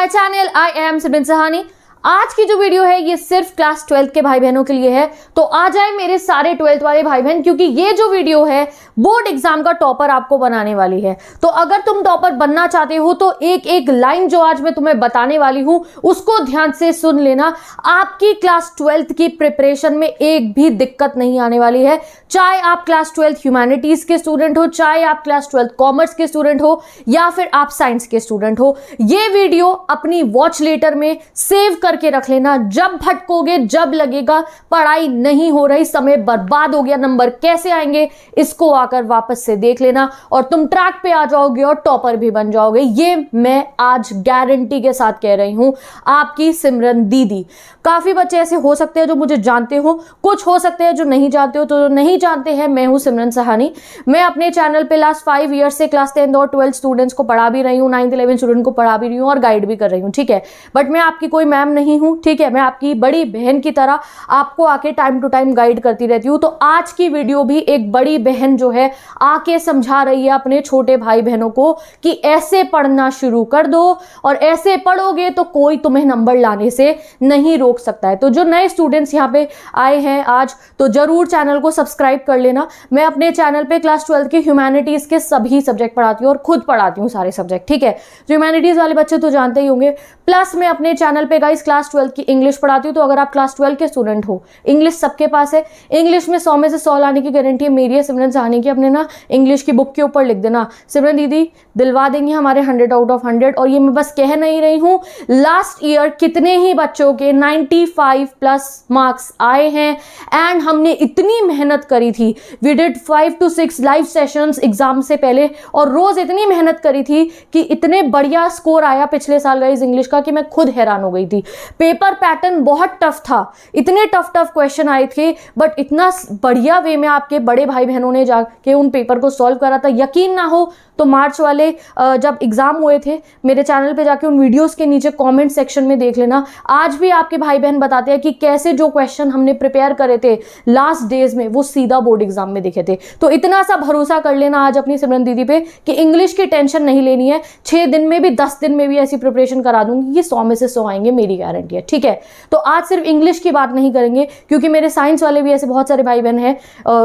My channel. I am सिमरन सहानी। आज की जो वीडियो है ये सिर्फ क्लास 12th के भाई बहनों के लिए है, तो आ जाए मेरे सारे 12th वाले भाई बहन, क्योंकि ये जो वीडियो है बोर्ड एग्जाम का टॉपर आपको बनाने वाली है। तो अगर तुम टॉपर बनना चाहते हो तो एक एक लाइन जो आज मैं तुम्हें बताने वाली हूं उसको ध्यान से सुन लेना। आपकी क्लास 12th की प्रिपरेशन में एक भी दिक्कत नहीं आने वाली है, चाहे आप क्लास 12th ह्यूमैनिटीज के स्टूडेंट हो, चाहे आप क्लास 12th कॉमर्स के स्टूडेंट हो, या फिर आप साइंस के स्टूडेंट हो। ये वीडियो अपनी वॉच लेटर में सेव करके रख लेना। जब भटकोगे, जब लगेगा पढ़ाई नहीं हो रही, समय बर्बाद हो गया, नंबर कैसे आएंगे, इसको आकर वापस से देख लेना और तुम ट्रैक पे आ जाओगे और टॉपर भी बन जाओगे। ये मैं आज गारंटी के साथ कह रही हूं, आपकी सिमरन दीदी। काफी बच्चे ऐसे हो सकते हैं जो मुझे जानते हो, कुछ हो सकते हैं जो नहीं जानते हो। तो जो नहीं जानते हैं, मैं हूं सिमरन सहानी। मैं अपने चैनल पे लास्ट 5 ईयर्स से क्लास 10th और 12th स्टूडेंट्स को पढ़ा भी रही हूँ, 9th 11th स्टूडेंट को पढ़ा भी रही हूँ और गाइड भी कर रही हूँ, ठीक है। बट मैं आपकी कोई मैम नहीं हूँ, ठीक है। मैं आपकी बड़ी बहन की तरह आपको आके टाइम टू टाइम गाइड करती रहती हूँ। तो आज की वीडियो भी एक बड़ी बहन जो है आके समझा रही है अपने छोटे भाई बहनों को कि ऐसे पढ़ना शुरू कर दो और ऐसे पढ़ोगे तो कोई तुम्हें नंबर लाने से नहीं रोक सकता है। तो जो नए स्टूडेंट्स यहाँ पे आए हैं आज, तो जरूर चैनल को सब्सक्राइब कर लेना। मैं अपने चैनल पे क्लास 12th के ह्यूमैनिटीज के सभी सब्जेक्ट पढ़ाती हूँ और खुद पढ़ाती हूँ सारे सब्जेक्ट, ठीक है। जो ह्यूमैनिटीज वाले बच्चे तो जानते ही होंगे। प्लस मैं अपने चैनल पे गाइस क्लास 12th की इंग्लिश पढ़ाती हूँ। तो अगर आप क्लास 12 के स्टूडेंट हो, इंग्लिश सबके पास है। इंग्लिश में 100 में से 100 लाने की गारंटी है मेरी है, सिमरन सहानी की। अपने ना इंग्लिश की बुक के ऊपर लिख देना, सिमरन दीदी दिलवा देंगे हमारे 100 आउट ऑफ 100। और ये मैं बस कह नहीं रही हूँ, लास्ट ईयर कितने ही बच्चों के 95+ मार्क्स आए हैं एंड हमने इतनी मेहनत करी थी। We did 5 to 6 live sessions exam से पहले और रोज इतनी मेहनत करी थी कि इतने बढ़िया स्कोर आया पिछले साल गाइस इंग्लिश का कि मैं खुद हैरान हो गई थी। पेपर पैटर्न बहुत टफ था, इतने टफ क्वेश्चन आए थे, बट इतना बढ़िया वे में आपके बड़े भाई बहनों ने जाके उन पेपर को सॉल्व करा था। यकीन ना हो तो मार्च वाले जब एग्जाम हुए थे, मेरे चैनल पे जाके उन वीडियोस के नीचे कमेंट सेक्शन में देख लेना। आज भी आपके भाई बहन बताते हैं कि कैसे जो क्वेश्चन हमने प्रिपेयर करे थे लास्ट डेज में वो सीधा बोर्ड एग्जाम में दिखे थे। तो इतना सा भरोसा कर लेना आज अपनी सिमरन दीदी पे कि इंग्लिश की टेंशन नहीं लेनी है। 6 दिन में भी 10 दिन में भी ऐसी प्रिपरेशन करा दूंगी, ये 100 में से 100 आएंगे, मेरी गारंटी है, ठीक है। तो आज सिर्फ इंग्लिश की बात नहीं करेंगे, क्योंकि मेरे साइंस वाले भी ऐसे बहुत सारे भाई बहन हैं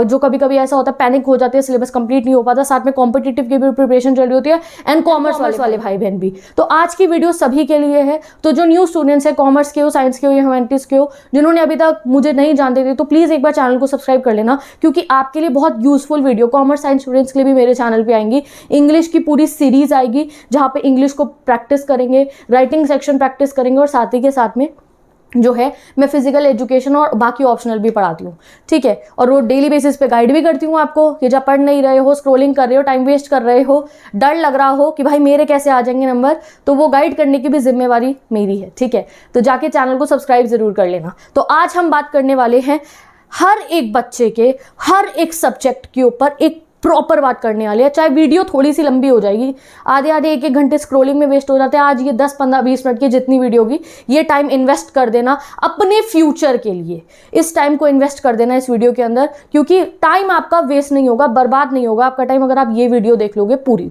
जो कभी कभी ऐसा होता है पैनिक हो जाते हैं, सिलेबस कंप्लीट नहीं हो पाता, साथ में कॉम्पिटिटिव की भी प्रिपरेशन चल रही होती है, एंड कॉमर्स वाले भाई बहन भी। तो आज की वीडियो सभी के लिए है। तो जो न्यू स्टूडेंट्स है, कॉमर्स के हो, साइंस के हो या ह्यूमैनिटीज के हो, जिन्होंने अभी तक मुझे नहीं जानते थे, तो प्लीज एक बार चैनल को सब्सक्राइब कर लेना, क्योंकि आपके लिए बहुत useful video commerce science students के लिए भी मेरे चैनल पे आएंगी। इंग्लिश की पूरी सीरीज आएगी जहां पे इंग्लिश को प्रैक्टिस करेंगे, राइटिंग सेक्शन प्रैक्टिस करेंगे और साथ ही के साथ में जो है मैं फिजिकल एजुकेशन और बाकी ऑप्शनल भी पढ़ाती हूँ, ठीक है। और वो डेली बेसिस पे गाइड भी करती हूँ आपको कि जब पढ़ नहीं रहे हो, स्क्रोलिंग कर रहे हो, टाइम वेस्ट कर रहे हो, डर लग रहा हो कि भाई मेरे कैसे आ जाएंगे नंबर, तो वो गाइड करने की भी जिम्मेवारी मेरी है, ठीक है। तो जाके चैनल को सब्सक्राइब जरूर कर लेना। तो आज हम बात करने वाले हैं हर एक बच्चे के हर एक सब्जेक्ट के ऊपर एक प्रॉपर बात करने वाली है। चाहे वीडियो थोड़ी सी लंबी हो जाएगी, आधे 1-1 घंटे स्क्रोलिंग में वेस्ट हो जाते हैं, आज ये 10, 15, 20 मिनट की जितनी वीडियो होगी, ये टाइम इन्वेस्ट कर देना अपने फ्यूचर के लिए। इस टाइम को इन्वेस्ट कर देना इस वीडियो के अंदर, क्योंकि टाइम आपका वेस्ट नहीं होगा, बर्बाद नहीं होगा आपका टाइम अगर आप ये वीडियो देख लोगे पूरी।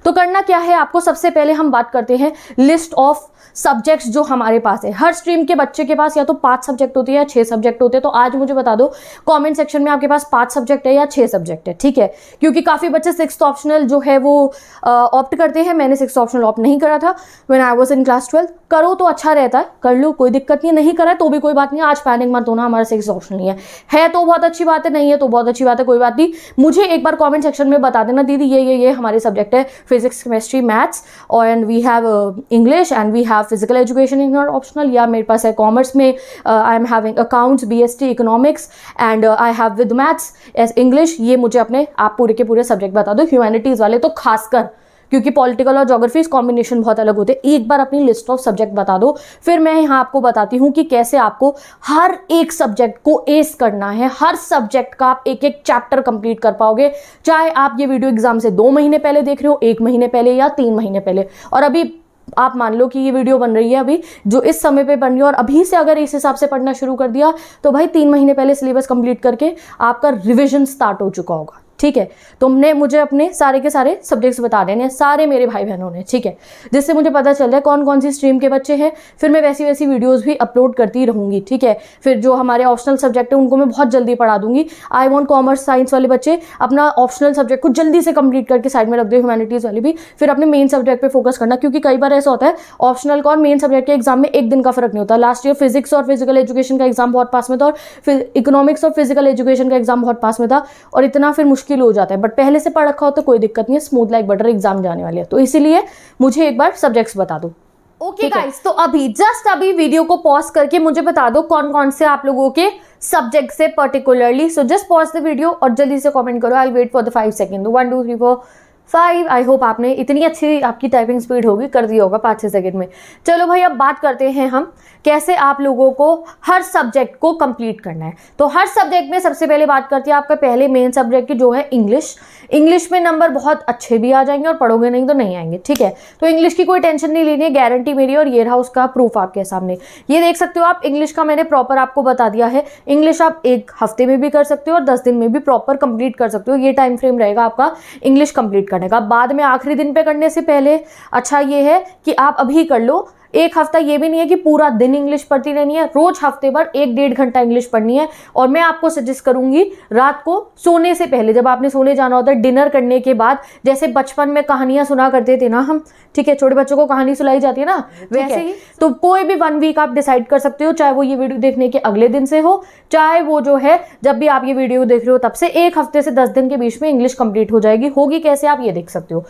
तो करना क्या है आपको, सबसे पहले हम बात करते हैं लिस्ट ऑफ सब्जेक्ट्स जो हमारे पास है। हर स्ट्रीम के बच्चे के पास या तो 5 सब्जेक्ट होते हैं या 6 सब्जेक्ट होते हैं। तो आज मुझे बता दो कमेंट सेक्शन में आपके पास 5 सब्जेक्ट है या 6 सब्जेक्ट है, ठीक है। क्योंकि काफी बच्चे 6th ऑप्शनल जो है वो ऑप्ट करते हैं। मैंने 6th ऑप्शनल ऑप्ट नहीं करा था when I was in class 12। करो तो अच्छा रहता है, कर लो, कोई दिक्कत नहीं करा है तो भी कोई बात नहीं। आज पैनिक मत होना, हमारा 6th ऑप्शनल नहीं है तो बहुत अच्छी बात है, नहीं है तो बहुत अच्छी बात है, कोई बात नहीं। मुझे एक बार कॉमेंट सेक्शन में बता देना, दीदी ये हमारे सब्जेक्ट है, physics, chemistry, maths, and we have English and we have physical education in our optional. या मेरे पास है कॉमर्स में I am having accounts, BST economics and I have with maths as English. ये मुझे अपने आप पूरे के पूरे सब्जेक्ट बता दो। ह्यूमैनिटीज वाले तो खासकर, क्योंकि पॉलिटिकल और ज्योग्राफी कॉम्बिनेशन बहुत अलग होते हैं। एक बार अपनी लिस्ट ऑफ सब्जेक्ट बता दो, फिर मैं यहाँ आपको बताती हूँ कि कैसे आपको हर एक सब्जेक्ट को एस करना है। हर सब्जेक्ट का आप एक एक चैप्टर कंप्लीट कर पाओगे, चाहे आप ये वीडियो एग्जाम से 2 महीने पहले देख रहे हो, 1 महीने पहले या 3 महीने पहले। और अभी आप मान लो कि ये वीडियो बन रही है अभी जो इस समय पे बन रही है, और अभी से अगर इस हिसाब से पढ़ना शुरू कर दिया तो भाई 3 महीने पहले सिलेबस कंप्लीट करके आपका रिवीजन स्टार्ट हो चुका होगा, ठीक है। तुमने मुझे अपने सारे के सारे सब्जेक्ट्स बता देने हैं, सारे मेरे भाई बहनों ने, ठीक है, जिससे मुझे पता चल रहा है कौन कौन सी स्ट्रीम के बच्चे हैं। फिर मैं वैसी वैसी वीडियोस भी अपलोड करती रहूँगी, ठीक है। फिर जो हमारे ऑप्शनल सब्जेक्ट है उनको मैं बहुत जल्दी पढ़ा दूंगी। आई वॉन्ट कॉमर्स साइंस वाले बच्चे अपना ऑप्शनल सब्जेक्ट को जल्दी से कंप्लीट करके साइड में रख दो, ह्यूमैनिटीज़ वाले भी फिर अपने मेन सब्जेक्ट पे फोकस करना, क्योंकि कई बार ऐसा होता है ऑप्शनल का और मेन सब्जेक्ट के एग्जाम में एक दिन का फर्क नहीं होता। लास्ट ईयर फिजिक्स और फिजिकल एजुकेशन का एग्जाम बहुत पास में था, और फिर इकोनॉमिक्स और फिजिकल एजुकेशन का एग्जाम बहुत पास में था, और इतना फिर मुश्किल हो जाता है। बट पहले से पढ़ रखा हो तो कोई दिक्कत नहीं है, स्मूथ लाइक बटर एग्जाम जाने वाली है, तो इसीलिए मुझे एक बार सब्जेक्ट्स बता दो। ओके गाइस, तो अभी जस्ट अभी वीडियो को पॉज करके मुझे बता दो कौन कौन से आप लोगों के सब्जेक्ट से particularly. So just pause the video और जल्दी से कमेंट करो। I wait for the 5 second. 1 2 3 4 5। I hope आपने इतनी अच्छी आपकी टाइपिंग स्पीड होगी, कर दिया होगा 5-6 सेकेंड में। चलो भाई, अब बात करते हैं हम कैसे आप लोगों को हर सब्जेक्ट को कंप्लीट करना है। तो हर सब्जेक्ट में सबसे पहले बात करते हैं आपका पहले मेन सब्जेक्ट की, जो है इंग्लिश। इंग्लिश में नंबर बहुत अच्छे भी आ जाएंगे और पढ़ोगे नहीं तो नहीं आएंगे, ठीक है। तो इंग्लिश की कोई टेंशन नहीं लेनी है, गारंटी मेरी, और ये रहा उसका प्रूफ आपके सामने। ये देख सकते हो आप, इंग्लिश का मैंने प्रॉपर आपको बता दिया है। इंग्लिश आप 1 हफ्ते में भी कर सकते हो और 10 दिन में भी प्रॉपर कंप्लीट कर सकते हो। ये टाइम फ्रेम रहेगा आपका इंग्लिश कंप्लीट करने का। बाद में आखिरी दिन पे करने से पहले अच्छा ये है कि आप अभी कर लो। 1 हफ्ता ये भी नहीं है कि पूरा दिन इंग्लिश पढ़ती रहनी है, रोज हफ्ते भर 1-1.5 घंटा इंग्लिश पढ़नी है। और मैं आपको सजेस्ट करूंगी रात को सोने से पहले, जब आपने सोने जाना होता है, डिनर करने के बाद, जैसे बचपन में कहानियां सुना करते थे ना हम, ठीक है, छोटे बच्चों को कहानी सुनाई जाती है ना, वैसे ही। तो कोई भी 1 वीक आप डिसाइड कर सकते हो, चाहे वो ये वीडियो देखने के अगले दिन से हो, चाहे वो जो है जब भी आप ये वीडियो देख रहे हो तब से। 1 हफ्ते से 10 दिन के बीच में इंग्लिश कंप्लीट हो जाएगी। होगी कैसे आप ये देख सकते हो।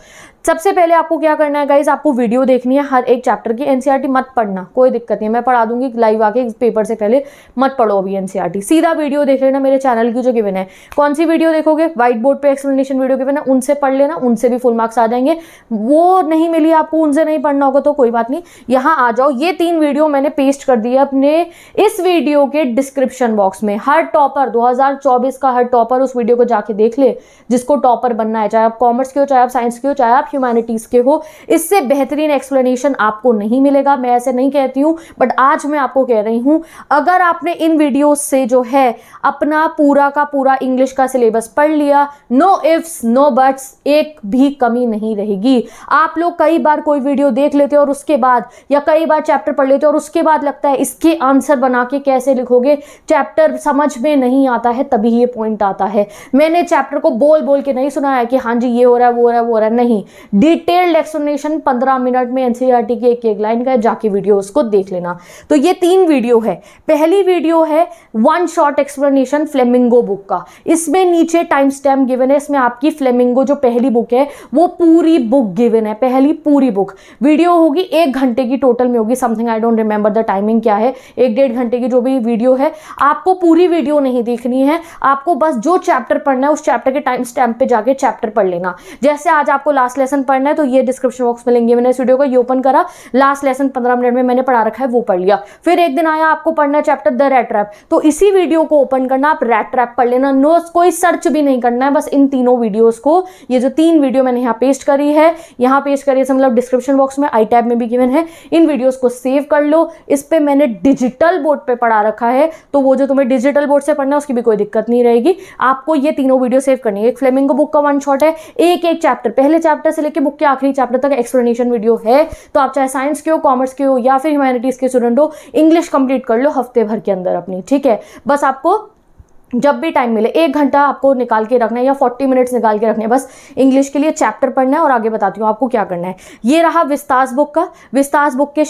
सबसे पहले आपको क्या करना है गाइज, आपको वीडियो देखनी है हर एक चैप्टर की। एनसीईआरटी मत पढ़ना, कोई दिक्कत नहीं, मैं पढ़ा दूंगी लाइव आके पेपर से पहले। मत पढ़ो अभी एनसीईआरटी, सीधा वीडियो देख लेना मेरे चैनल की जो गिवन है। कौन सी वीडियो देखोगे, व्हाइट बोर्ड पे एक्सप्लेनेशन वीडियो गिवन है, उनसे पढ़ लेना, उनसे भी फुल मार्क्स आ जाएंगे। वो नहीं मिली आपको, उनसे नहीं पढ़ना होगा तो कोई बात नहीं, यहाँ आ जाओ। ये 3 वीडियो मैंने पेस्ट कर दिया अपने इस वीडियो के डिस्क्रिप्शन बॉक्स में। हर टॉपर 2024 का हर टॉपर उस वीडियो को जाके देख ले, जिसको टॉपर बनना है, चाहे आप कॉमर्स के हो, चाहे आप साइंस के हो, चाहे आप ह्यूमैनिटीज के हो। इससे बेहतरीन एक्सप्लेनेशन आपको नहीं मिलेगा, मैं ऐसे नहीं कहती हूं, बट आज मैं आपको कह रही हूं, अगर आपने इन वीडियोस से जो है अपना पूरा का पूरा इंग्लिश का सिलेबस पढ़ लिया, नो इफ्स नो बट्स, एक भी कमी नहीं रहेगी। आप लोग कई बार कोई वीडियो देख लेते हो और उसके बाद, या कई बार चैप्टर पढ़ लेते हो और उसके बाद लगता है इसके आंसर बना के कैसे लिखोगे, चैप्टर समझ में नहीं आता है, तभी ये पॉइंट आता है। मैंने चैप्टर को बोल बोल के नहीं सुनाया कि हाँ जी ये हो रहा है, वो हो रहा है, वो हो रहा है, नहीं। डिटेल्ड एक्सप्लेनेशन 15 मिनट में एनसीईआरटी की एक लाइन का है, जाके वीडियो उसको देख लेना। तो ये 3 वीडियो है। पहली वीडियो है 1 शॉर्ट एक्सप्लेनेशन फ्लेमिंगो बुक का। इसमें नीचे टाइम स्टैम्प गिवन है, इसमें आपकी फ्लेमिंगो जो पहली बुक है वो पूरी बुक गिवन है, पहली पूरी बुक। वीडियो होगी 1 घंटे की टोटल में होगी, something I don't remember the timing क्या है, 1-1.5 घंटे की जो भी वीडियो है। आपको पूरी वीडियो नहीं देखनी है, आपको बस जो चैप्टर पढ़ना है उस चैप्टर के टाइम स्टैम्प पे जाके चैप्टर पढ़ लेना। जैसे आज आपको लास्ट लेसन पढ़ना है तो ये डिस्क्रिप्शन बॉक्स में लिंक है, मैंने इस वीडियो को ये ओपन करा, लास्ट लेसन 15 मिनट में मैंने पढ़ा रखा है, वो पढ़ लिया। फिर एक दिन आया आपको पढ़ना चैप्टर द रैट ट्रैप, तो इसी वीडियो को ओपन करना, आप रैट ट्रैप पढ़ लेना। नोट्स कोई सर्च भी नहीं करना है, बस इन तीनों वीडियोस को, ये जो 3 वीडियो मैंने यहाँ पेस्ट करी है, यहाँ पेस्ट करी है मतलब डिस्क्रिप्शन बॉक्स में, आई टैब में भी गिवन है, इन वीडियोस को सेव कर लो। इस पे मैंने डिजिटल बोर्ड पे पढ़ा रखा है, तो वो जो तुम्हें डिजिटल बोर्ड से पढ़ना है उसकी भी कोई दिक्कत नहीं रहेगी। आपको ये तीनों वीडियो सेव करनी है। एक फ्लेमिंगो बुक का 1 शॉट है, एक चैप्टर, पहले चैप्टर से लेकर बुक के आखिरी चैप्टर तक एक्सप्लेनेशन वीडियो है। तो आप चाहे साइंस के हो, कॉमर्स के हो, या फिर ह्यूमैनिटीज के स्टूडेंट हो, इंग्लिश कंप्लीट कर लो हफ्ते भर के अंदर अपनी, ठीक है। बस आपको जब भी टाइम मिले 1 घंटा आपको निकाल के रखना है, या 40 मिनट्स निकाल के रखने हैं, बस इंग्लिश के लिए चैप्टर पढ़ना है। और आगे बताती हूँ आपको क्या करना है। ये रहा विस्तास बुक का। विस्तास बुक के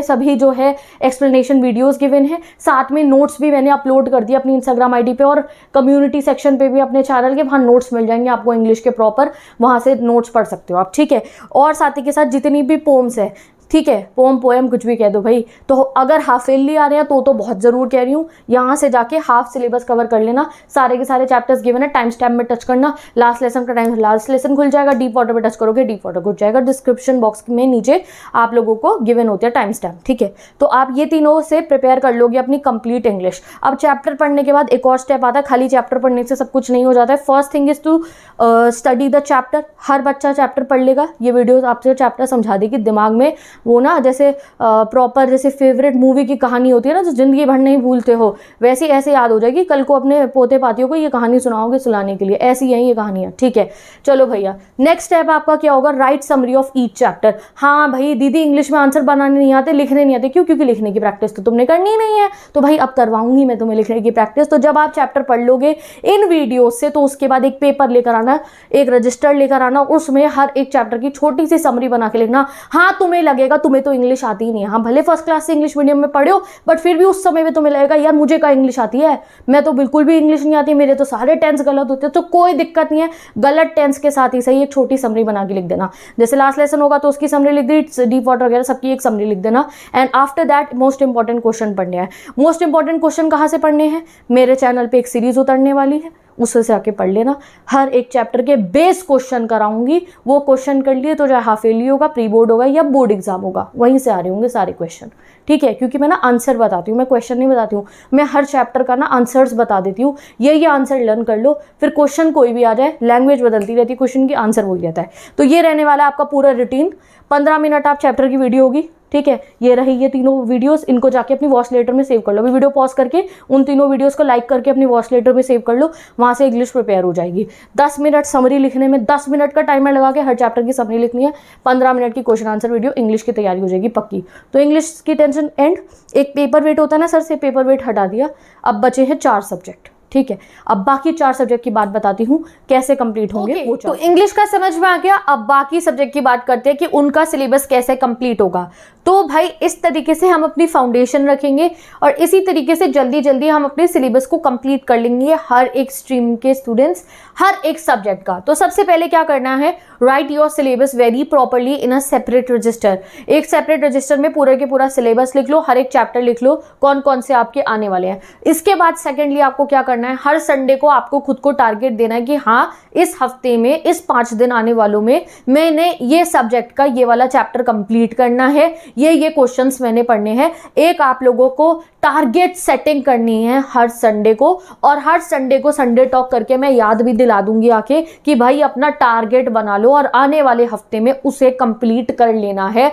सभी जो है एक्सप्लेनेशन वीडियोस गिवन है, साथ में नोट्स भी मैंने अपलोड कर दिया अपनी इंस्टाग्राम आईडी पे, और कम्युनिटी सेक्शन पे भी अपने चैनल के, वहाँ नोट्स मिल जाएंगे आपको इंग्लिश के प्रॉपर, वहाँ से नोट्स पढ़ सकते हो आप, ठीक है। और साथ ही के साथ जितनी भी पोम्स है, ठीक है, पोएम कुछ भी कह दो भाई, तो अगर हाफ ईयरली आ रहे हैं तो बहुत ज़रूर कह रही हूँ, यहाँ से जाके हाफ सिलेबस कवर कर लेना। सारे के सारे चैप्टर्स गिवन है, टाइम स्टैम्प में टच करना, लास्ट लेसन का टाइम, लास्ट लेसन खुल जाएगा, डीप वाटर पे टच करोगे, डीप वाटर खुल जाएगा। डिस्क्रिप्शन बॉक्स में नीचे आप लोगों को गिवन होते हैं टाइम स्टैम्प, ठीक है। तो आप ये तीनों से प्रिपेयर कर लोगे अपनी कंप्लीट इंग्लिश। अब चैप्टर पढ़ने के बाद एक और स्टेप आता है, खाली चैप्टर पढ़ने से सब कुछ नहीं हो जाता है। First thing is to study the chapter. हर बच्चा चैप्टर पढ़ लेगा, ये वीडियो आपसे चैप्टर समझा देगी, दिमाग में वो ना जैसे प्रॉपर जैसे फेवरेट मूवी की कहानी होती है ना, जो जिंदगी भर नहीं भूलते हो, वैसे ऐसे याद हो जाएगी। कल को अपने पोते पातियों को ये कहानी सुनाओगे सुनाने के लिए, ऐसी है ये कहानियाँ, ठीक है। चलो भैया, नेक्स्ट स्टेप आपका क्या होगा, right summary of each chapter. हाँ भाई दीदी इंग्लिश में आंसर बनाने नहीं आते, लिखने नहीं आते, क्यों? क्योंकि लिखने की प्रैक्टिस तो तुमने करनी नहीं है, तो भाई अब करवाऊंगी मैं तुम्हें लिखने की प्रैक्टिस। तो जब आप चैप्टर पढ़ लोगे इन वीडियो से, तो उसके बाद एक पेपर लेकर आना, एक रजिस्टर लेकर आना, उसमें हर एक चैप्टर की छोटी सी समरी बना के लिखना। हाँ तुम्हें लगेगा तुम्हें तो इंग्लिश आती ही नहीं है, हाँ भले फर्स्ट क्लास से इंग्लिश मीडियम में पढ़े हो, बट फिर भी उस समय में तुम्हें लगेगा यार मुझे क्या इंग्लिश आती है, मैं तो बिल्कुल भी इंग्लिश नहीं आती, मेरे तो सारे टेंस गलत होते हैं। तो कोई दिक्कत नहीं है, गलत टेंस के साथ ही सही एक छोटी समरी बना के लिख देना। जैसे लास्ट लेसन होगा तो उसकी समरी लिख दी, डीप वाटर वगैरह सबकी एक समरी लिख देना। And after that most important question पढ़ने हैं। मोस्ट इंपॉर्टेंट क्वेश्चन कहाँ से पढ़ने हैं, मेरे चैनल पे एक सीरीज उतरने वाली है, उससे से आके पढ़ लेना। हर एक चैप्टर के बेस क्वेश्चन कराऊंगी, वो क्वेश्चन कर लिए तो चाहे हाफ ईयरली होगा, प्री बोर्ड होगा या बोर्ड एग्जाम होगा, वहीं से आ रहे होंगे सारे क्वेश्चन, ठीक है। क्योंकि मैं ना आंसर बताती हूँ, मैं क्वेश्चन नहीं बताती हूँ, मैं हर चैप्टर का ना आंसर्स बता देती हूँ। ये आंसर लर्न कर लो, फिर क्वेश्चन कोई भी आ जाए, लैंग्वेज बदलती रहती है, क्वेश्चन की आंसर वही रहता है। तो ये रहने वाला है आपका पूरा रूटीन। 15 मिनट आप चैप्टर की वीडियो होगी, ठीक है। ये रही ये तीनों वीडियोस, इनको जाके अपनी वॉच लेटर में सेव कर लो। अभी वीडियो पॉज करके उन तीनों वीडियोस को लाइक करके अपनी वॉच लेटर में सेव कर लो, वहां से इंग्लिश प्रिपेयर हो जाएगी। 10 मिनट समरी लिखने में, 10 मिनट का टाइमर लगा के हर चैप्टर की समरी लिखनी है। 15 मिनट की क्वेश्चन आंसर वीडियो, इंग्लिश की तैयारी हो जाएगी पक्की। तो इंग्लिश की टेंशन एंड। एक पेपर वेट होता है ना सर, से पेपर वेट हटा दिया, अब बचे हैं 4 सब्जेक्ट, ठीक है। अब बाकी 4 सब्जेक्ट की बात बताती हूँ कैसे कंप्लीट होंगे वो। तो इंग्लिश का समझ में आ गया, अब बाकी सब्जेक्ट की बात करते हैं कि उनका सिलेबस कैसे कंप्लीट होगा। तो भाई इस तरीके से हम अपनी फाउंडेशन रखेंगे और इसी तरीके से जल्दी जल्दी हम अपने सिलेबस को कंप्लीट कर लेंगे, हर एक स्ट्रीम के स्टूडेंट्स, हर एक सब्जेक्ट का। तो सबसे पहले क्या करना है, right your syllabus very properly in a separate register. एक सेपरेट रजिस्टर में पूरा के पूरा सिलेबस लिख लो, हर एक चैप्टर लिख लो, कौन कौन से आपके आने वाले हैं। इसके बाद सेकेंडली आपको क्या करना है, हर संडे को आपको खुद को टारगेट देना है कि हाँ इस हफ्ते में, इस 5 दिन आने वालों में मैंने ये सब्जेक्ट का ये वाला चैप्टर कंप्लीट करना है, ये क्वेश्चंस मैंने पढ़ने हैं। एक आप लोगों को टारगेट सेटिंग करनी है हर संडे को, और हर संडे को संडे टॉक करके मैं याद भी दिला दूंगी आके कि भाई अपना टारगेट बना लो और आने वाले हफ्ते में उसे कंप्लीट कर लेना है।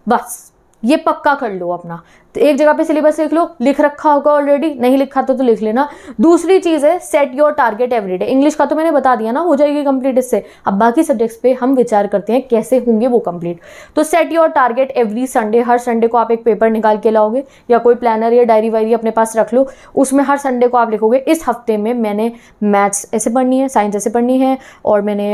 बस ये पक्का कर लो अपना। तो एक जगह पे सिलेबस लिख लो, लिख रखा होगा ऑलरेडी, नहीं लिखा तो लिख लेना। दूसरी चीज है set your target everyday. English का तो मैंने बता दिया ना, हो जाएगी कंप्लीट इससे। अब बाकी सब्जेक्ट्स पे हम विचार करते हैं कैसे होंगे वो कंप्लीट। तो set your target every Sunday. Her Sunday को आप एक पेपर निकाल के लाओगे या कोई प्लानर या डायरी वायरी अपने पास रख लो, उसमें हर संडे को आप लिखोगे इस हफ्ते में मैंने मैथ्स ऐसे पढ़नी है, साइंस ऐसे पढ़नी है, और मैंने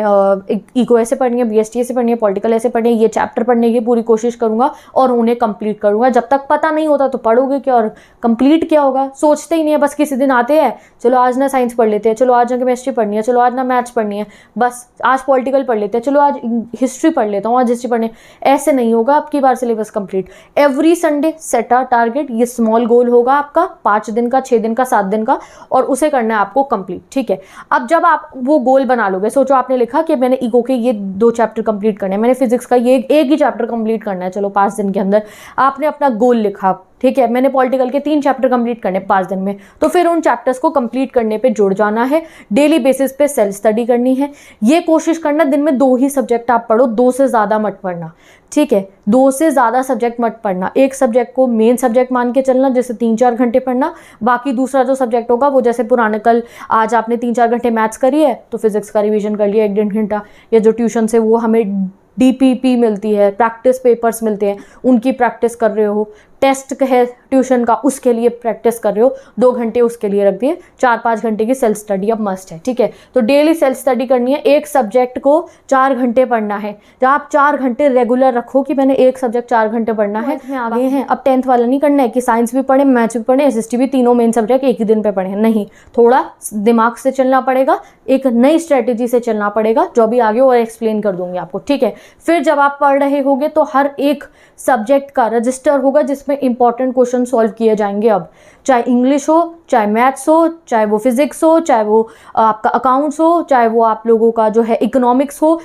इको ऐसे पढ़नी है, BST ऐसे पढ़नी है, पॉलिटिकल ऐसे पढ़नी है, ये चैप्टर पढ़ने की पूरी कोशिश करूंगा और उन्हें कंप्लीट करूंगा। जब तक पता नहीं होता तो पढ़ोगे क्या और कंप्लीट क्या होगा, सोचते ही नहीं है। बस किसी दिन आते हैं, चलो आज ना साइंस पढ़ लेते हैं, चलो आज ना केमिस्ट्री पढ़नी है, चलो आज ना मैथ्स पढ़नी है, बस आज पॉलिटिकल पढ़ लेते हैं, चलो आज हिस्ट्री पढ़ लेता हूँ, आज हिस्ट्री पढ़ने। ऐसे नहीं होगा आपकी बार syllabus complete. Every Sunday set a target. ये स्मॉल गोल होगा आपका, 5 दिन का, 6 दिन का, 7 दिन का, और उसे करना है आपको कंप्लीट, ठीक है। अब जब आप वो गोल बना लोगे, सोचो आपने लिखा कि मैंने इको के ये 2 चैप्टर कंप्लीट करने हैं, मैंने फिजिक्स का ये एक ही चैप्टर कंप्लीट करना है, चलो 5 दिन के अंदर आपने अपना गोल लिखा, ठीक है। मैंने पॉलिटिकल के 3 चैप्टर कंप्लीट करने 5 दिन में, तो फिर उन चैप्टर्स को कंप्लीट करने पे जुड़ जाना है। डेली बेसिस पे सेल्फ स्टडी करनी है। ये कोशिश करना दिन में 2 ही सब्जेक्ट आप पढ़ो, 2 से ज़्यादा मत पढ़ना, ठीक है। 2 से ज़्यादा सब्जेक्ट मत पढ़ना। एक सब्जेक्ट को मेन सब्जेक्ट मान के चलना, जैसे 3-4 घंटे पढ़ना, बाकी दूसरा जो सब्जेक्ट होगा वो जैसे पुराने कल आज आपने 3-4 घंटे मैथ्स करी है तो फिजिक्स का रिविजन कर लिया 1-1.5 घंटा, या जो ट्यूशन से वो हमें DPP मिलती है, प्रैक्टिस पेपर्स मिलते हैं, उनकी प्रैक्टिस कर रहे हो। टेस्ट है ट्यूशन का, उसके लिए प्रैक्टिस कर रहे हो, 2 घंटे उसके लिए रख दिए। 4-5 घंटे की सेल्फ स्टडी अब मस्ट है, ठीक है। तो डेली सेल्फ स्टडी करनी है। एक सब्जेक्ट को 4 घंटे पढ़ना है। जब आप 4 घंटे रेगुलर रखो कि मैंने एक सब्जेक्ट 4 घंटे पढ़ना है, आगे हैं। अब 10th वाला नहीं करना है कि साइंस भी पढ़े, मैथ्स भी पढ़े, SST भी, तीनों मेन सब्जेक्ट एक ही दिन पे पढ़े, नहीं। थोड़ा दिमाग से चलना पड़ेगा, एक नई स्ट्रेटेजी से चलना पड़ेगा, जो भी आगे और एक्सप्लेन कर दूंगी आपको, ठीक है। फिर जब आप पढ़ रहे होगे तो हर एक सब्जेक्ट का रजिस्टर होगा जिसमें इंपॉर्टेंट क्वेश्चन सॉल्व किए जाएंगे। अब चाहे इंग्लिश हो, चाहे मैथ्स हो, चाहे वो फिजिक्स हो, चाहे वो आपका अकाउंट्स हो, चाहे वो आप लोगों का जो है इकोनॉमिक्स हो,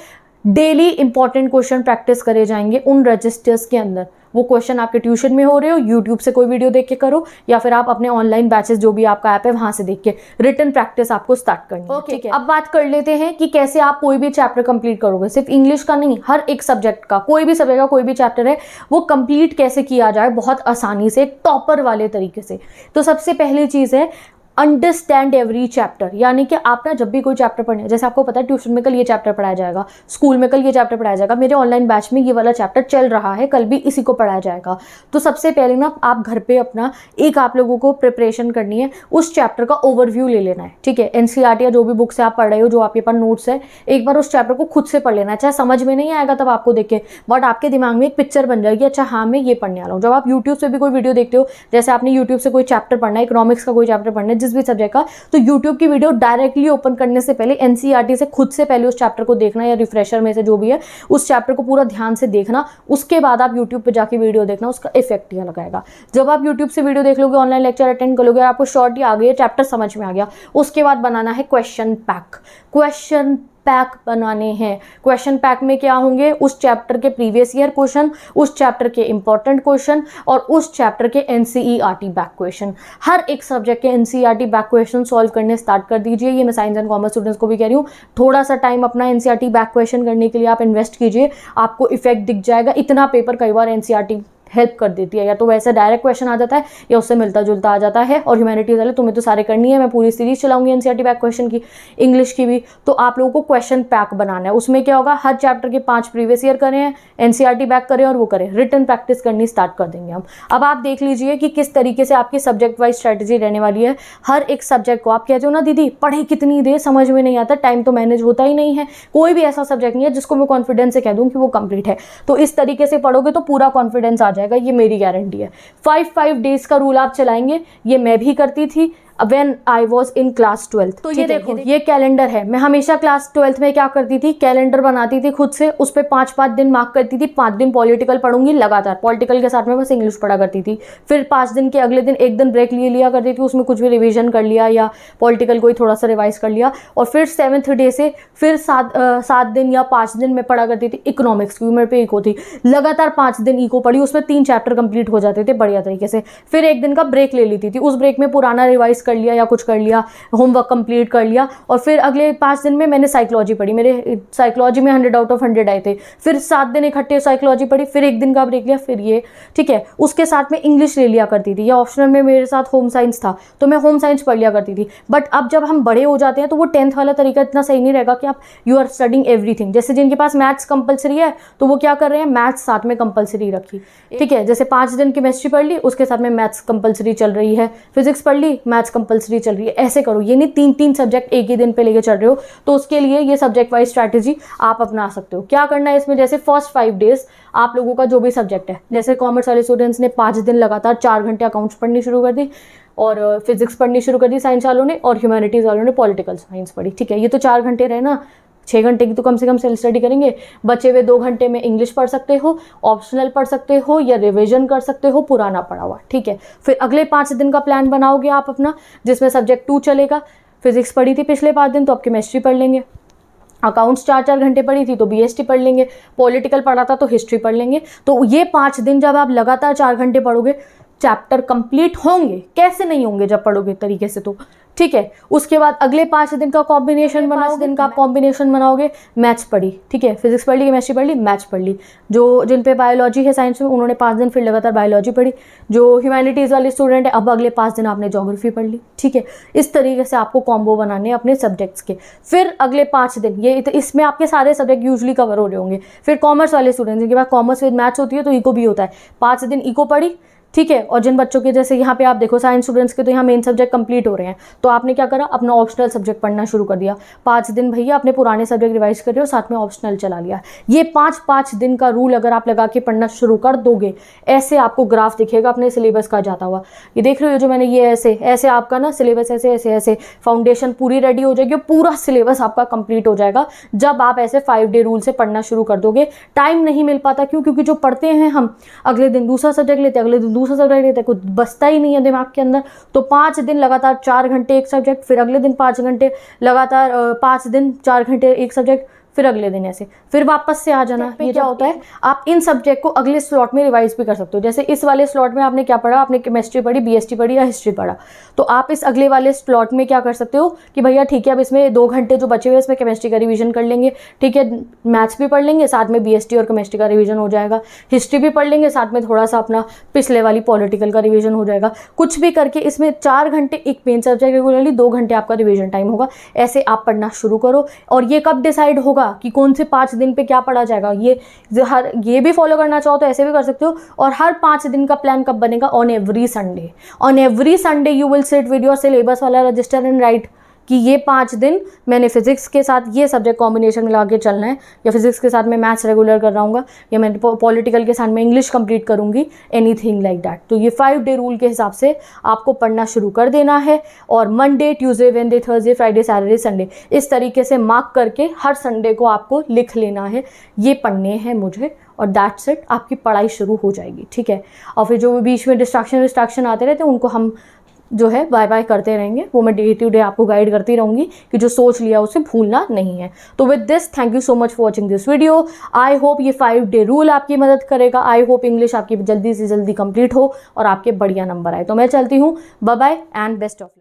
डेली इंपॉर्टेंट क्वेश्चन प्रैक्टिस करे जाएंगे उन रजिस्टर्स के अंदर। वो क्वेश्चन आपके ट्यूशन में हो रहे हो, यूट्यूब से कोई वीडियो देख के करो, या फिर आप अपने ऑनलाइन बैचेस जो भी आपका ऐप है वहां से देख के रिटन प्रैक्टिस आपको स्टार्ट करनी है। ठीक है, अब बात कर लेते हैं कि कैसे आप कोई भी चैप्टर कंप्लीट करोगे। सिर्फ इंग्लिश का नहीं, हर एक सब्जेक्ट का, कोई भी सब्जेक्ट का कोई भी चैप्टर है वो कंप्लीट कैसे किया जाए बहुत आसानी से, टॉपर वाले तरीके से। तो सबसे पहली चीज है अंडरस्टैंड एवरी चैप्टर। यानी कि आप ना जब भी कोई चैप्टर पढ़ने, जैसे आपको पता है ट्यूशन में कल ये चैप्टर पढ़ाया जाएगा, स्कूल में कल ये चैप्टर पढ़ाया जाएगा, मेरे ऑनलाइन बैच में ये वाला चैप्टर चल रहा है, कल भी इसी को पढ़ाया जाएगा। तो सबसे पहले ना आप घर पे अपना एक आप लोगों को प्रिपरेशन करनी है, उस चैप्टर का ओवरव्यू ले लेना है। ठीक है, एनसीईआरटी या जो भी बुक से आप पढ़ रहे हो, जो आपके पास नोट्स है, एक बार उस चैप्टर को खुद से पढ़ लेना है। चाहे समझ में नहीं आएगा तब आपको देख के, बट आपके दिमाग में एक पिक्चर बन जाएगी, अच्छा हाँ मैं ये पढ़ने वाला हूँ। जब आप यूट्यूब से भी कोई वीडियो देखते हो, जैसे आपने यूट्यूब से कोई चैप्टर पढ़ना है, इकोनॉमिक्स का कोई चैप्टर पढ़ना है, जिस भी सब्जेक्ट का, तो YouTube की वीडियो डायरेक्टली ओपन करने से पहले एनसीईआरटी से खुद से पहले उस चैप्टर को देखना, या रिफ्रेशर में से जो भी है उस चैप्टर को पूरा ध्यान से देखना। उसके बाद आप YouTube पे जाके वीडियो देखना, उसका इफेक्ट यह लगाएगा। जब आप YouTube से वीडियो देख लोगे, ऑनलाइन लेक्चर अटेंड कर लोगे, आपको शॉर्ट ही आ गई, चैप्टर समझ में आ गया, उसके बाद बनाना है क्वेश्चन पैक। क्वेश्चन पैक बनाने हैं। क्वेश्चन पैक में क्या होंगे, उस चैप्टर के प्रीवियस ईयर क्वेश्चन, उस चैप्टर के इंपॉर्टेंट क्वेश्चन और उस चैप्टर के एनसीईआरटी बैक क्वेश्चन। हर एक सब्जेक्ट के एनसीईआरटी बैक क्वेश्चन सॉल्व करने स्टार्ट कर दीजिए। ये मैं साइंस एंड कॉमर्स स्टूडेंट्स को भी कह रही हूँ, थोड़ा सा टाइम अपना एनसीईआरटी बैक क्वेश्चन करने के लिए आप इन्वेस्ट कीजिए, आपको इफेक्ट दिख जाएगा। इतना पेपर कई बार एनसीईआरटी हेल्प कर देती है, या तो वैसे डायरेक्ट क्वेश्चन आ जाता है या उससे मिलता जुलता आ जाता है। और ह्यूमैनिटीज वाले तुम्हें तो सारे करनी है, मैं पूरी सीरीज चलाऊंगी एनसीईआरटी बैक क्वेश्चन की, इंग्लिश की भी। तो आप लोगों को क्वेश्चन पैक बनाना है। उसमें क्या होगा, हर चैप्टर के 5 प्रीवियस ईयर करें, एनसीईआरटी बैक करें और वो करें, रिटन प्रैक्टिस करनी स्टार्ट कर देंगे हम। अब आप देख लीजिए कि किस तरीके से आपकी सब्जेक्ट वाइज स्ट्रेटेजी रहने वाली है। हर एक सब्जेक्ट को आप कहते हो ना दीदी पढ़े कितनी देर, समझ में नहीं आता, टाइम तो मैनेज होता ही नहीं है। कोई भी ऐसा सब्जेक्ट नहीं है जिसको मैं कॉन्फिडेंस से कह दूं कि वो कंप्लीट है। तो इस तरीके से पढ़ोगे तो पूरा कॉन्फिडेंस आ जाएगा, ये मेरी गारंटी है। 5 डेज का रूल आप चलाएंगे, ये मैं भी करती थी when I was in class 12th। तो ये देखो ये कैलेंडर है। मैं हमेशा क्लास 12th में क्या करती थी, कैलेंडर बनाती थी खुद से, उस पर 5-5 दिन मार्क करती थी। 5 दिन पॉलिटिकल पढ़ूंगी लगातार, पॉलिटिकल के साथ में बस इंग्लिश पढ़ा करती थी। फिर 5 दिन के अगले दिन एक दिन ब्रेक लिया करती थी, उसमें कुछ भी रिविजन कर लिया या पॉलिटिकल को ही थोड़ा सा रिवाइज कर लिया। और फिर 7th डे से फिर 7 दिन या 5 दिन में पढ़ा करती थी इकोनॉमिक्स, क्योंकि मेरे पे इको थी। लगातार 5 दिन इको पढ़ी, उसमें 3 चैप्टर कंप्लीट हो जाते थे बढ़िया तरीके से। फिर एक दिन का ब्रेक ले लेती थी, उस ब्रेक में पुराना रिवाइज कर लिया या कुछ कर लिया, होमवर्क कंप्लीट कर लिया। और फिर अगले 5 दिन में मैंने साइकोलॉजी पढ़ी, मेरे साइकोलॉजी में 100 आउट ऑफ 100 आए थे। फिर 7 दिन इकट्ठे साइकोलॉजी पढ़ी, फिर एक दिन का ब्रेक लिया, फिर ये ठीक है। उसके साथ में इंग्लिश ले लिया करती थी, या ऑप्शनल में मेरे साथ होम साइंस था तो मैं होम साइंस पढ़ लिया करती थी। बट अब जब हम बड़े हो जाते हैं तो वो 10th वाला तरीका इतना सही नहीं रहेगा कि आप यू आर स्टडिंग एवरीथिंग। जैसे जिनके पास मैथ्स कंपलसरी है तो वो क्या कर रहे हैं, मैथ्स साथ में कंपलसरी रखी, ठीक है। जैसे 5 दिन केमिस्ट्री पढ़ ली, उसके साथ में मैथ्स कंपलसरी चल रही है, फिजिक्स पढ़ ली, मैथ्स कंपलसरी चल रही है। ऐसे करो, ये नहीं 3-3 सब्जेक्ट एक ही दिन पे लेके चल रहे हो। तो उसके लिए ये सब्जेक्ट वाइज स्ट्रैटेजी आप अपना सकते हो। क्या करना है इसमें, जैसे फर्स्ट 5 डेज आप लोगों का जो भी सब्जेक्ट है, जैसे कॉमर्स वाले स्टूडेंट्स ने 5 दिन लगातार 4 घंटे अकाउंट्स पढ़नी शुरू कर दी, और फिजिक्स पढ़नी शुरू कर दी साइंस वालों ने, और ह्यूमैनिटीज वालों ने पॉलिटिकल साइंस पढ़ी। ठीक है, ये तो 4 घंटे रहे ना, 6 घंटे की तो कम से कम सेल्फ स्टडी करेंगे। बचे हुए 2 घंटे में इंग्लिश पढ़ सकते हो, ऑप्शनल पढ़ सकते हो, या रिवीजन कर सकते हो पुराना पढ़ा हुआ। ठीक है, फिर अगले 5 दिन का प्लान बनाओगे आप अपना, जिसमें सब्जेक्ट 2 चलेगा। फिजिक्स पढ़ी थी पिछले 5 दिन तो अब केमिस्ट्री पढ़ लेंगे, अकाउंट्स 4-4 घंटे पढ़ी थी तो बीएसटी पढ़ लेंगे, पॉलिटिकल पढ़ा था तो हिस्ट्री पढ़ लेंगे। तो ये 5 दिन जब आप लगातार 4 घंटे पढ़ोगे, चैप्टर कंप्लीट होंगे, कैसे नहीं होंगे जब पढ़ोगे तरीके से तो। ठीक है, उसके बाद अगले 5 दिन का कॉम्बिनेशन बनाओ, 5 दिन का आप कॉम्बिनेशन बनाओगे। मैथ्स पढ़ी, ठीक है, फिजिक्स पढ़ ली, केमिस्ट्री पढ़ ली, मैथ्स पढ़ ली। जो जिन पे बायोलॉजी है साइंस में, उन्होंने 5 दिन फिर लगातार बायोलॉजी पढ़ी। जो ह्यूमैनिटीज़ वाले स्टूडेंट है, अब अगले 5 दिन आपने ज्योग्राफी पढ़ ली। ठीक है, इस तरीके से आपको कॉम्बो बनाने हैं अपने सब्जेक्ट्स के। फिर अगले 5 दिन ये इसमें आपके सारे सब्जेक्ट यूजली कवर हो रहे होंगे। फिर कॉमर्स वाले स्टूडेंट्स, जिनके पास कॉमर्स विद मैथ्स होती है तो इको भी होता है, 5 दिन इको पढ़ी। ठीक है, और जिन बच्चों के जैसे यहाँ पे आप देखो साइंस स्टूडेंट्स के तो यहाँ मेन सब्जेक्ट कंप्लीट हो रहे हैं, तो आपने क्या करा, अपना ऑप्शनल सब्जेक्ट पढ़ना शुरू कर दिया। 5 दिन भैया अपने पुराने सब्जेक्ट रिवाइज कर रहे हो, साथ में ऑप्शनल चला लिया। ये 5-5 दिन का रूल अगर आप लगा के पढ़ना शुरू कर दोगे, ऐसे आपको ग्राफ दिखेगा अपने सिलेबस का जाता हुआ। ये देख रहे हो जो मैंने ये ऐसे ऐसे आपका ना सिलेबस ऐसे ऐसे ऐसे फाउंडेशन पूरी रेडी हो जाएगी, पूरा सिलेबस आपका कंप्लीट हो जाएगा जब आप ऐसे 5 डे रूल से पढ़ना शुरू कर दोगे। टाइम नहीं मिल पाता, क्यों? क्योंकि जो पढ़ते हैं हम, अगले दिन दूसरा सब्जेक्ट लेते हैं, अगले दिन दूसरा सब्जेक्ट लेते हैं, कुछ बचता ही नहीं है दिमाग के अंदर। तो 5 दिन लगातार 4 घंटे एक सब्जेक्ट, फिर अगले दिन 5 घंटे लगातार 5 दिन 4 घंटे एक सब्जेक्ट, फिर अगले दिन ऐसे, फिर वापस से आ जाना। ये क्या होता है, आप इन सब्जेक्ट को अगले स्लॉट में रिवाइज भी कर सकते हो। जैसे इस वाले स्लॉट में आपने क्या पढ़ा, आपने केमिस्ट्री पढ़ी, बीएसटी पढ़ी या हिस्ट्री पढ़ा, तो आप इस अगले वाले स्लॉट में क्या कर सकते हो कि भैया ठीक है अब इसमें 2 घंटे जो बचे हुए इसमें केमिस्ट्री का रिवीजन कर लेंगे, ठीक है मैथ्स भी पढ़ लेंगे, साथ में बीएसटी और केमिस्ट्री का रिवीजन हो जाएगा, हिस्ट्री भी पढ़ लेंगे, साथ में थोड़ा सा अपना पिछले वाली पॉलिटिकल का रिवीजन हो जाएगा। कुछ भी करके इसमें 4 घंटे एक मेन सब्जेक्ट रेगुलरली, 2 घंटे आपका रिवीजन टाइम होगा। ऐसे आप पढ़ना शुरू करो। और ये कब डिसाइड होगा कि कौन से 5 दिन पे क्या पढ़ा जाएगा, ये भी फॉलो करना चाहो तो ऐसे भी कर सकते हो। और हर 5 दिन का प्लान कब बनेगा, on every Sunday. On every Sunday you will sit with your syllabus वाला रजिस्टर एंड राइट कि ये 5 दिन मैंने फिजिक्स के साथ ये सब्जेक्ट कॉम्बिनेशन मिला के चलना है, या फिजिक्स के साथ मैं मैथ्स रेगुलर कर रहा हूँ, या मैं पॉलिटिकल के साथ मैं इंग्लिश कंप्लीट करूँगी, एनीथिंग लाइक दैट। तो ये 5 डे रूल के हिसाब से आपको पढ़ना शुरू कर देना है। और Monday, Tuesday, Wednesday, Thursday, Friday, Saturday, Sunday इस तरीके से मार्क करके हर संडे को आपको लिख लेना है, ये पढ़ने हैं मुझे, और दैट्स इट, आपकी पढ़ाई शुरू हो जाएगी। ठीक है, और फिर जो बीच में डिस्ट्रैक्शन आते रहते हैं उनको हम जो है बाय बाय करते रहेंगे। वो मैं डे टू डे आपको गाइड करती रहूँगी कि जो सोच लिया उसे भूलना नहीं है। तो with this thank you so much for watching this video. I hope ये 5 डे रूल आपकी मदद करेगा। आई होप इंग्लिश आपकी जल्दी से जल्दी कंप्लीट हो और आपके बढ़िया नंबर आए। तो मैं चलती हूँ, bye bye and best of luck.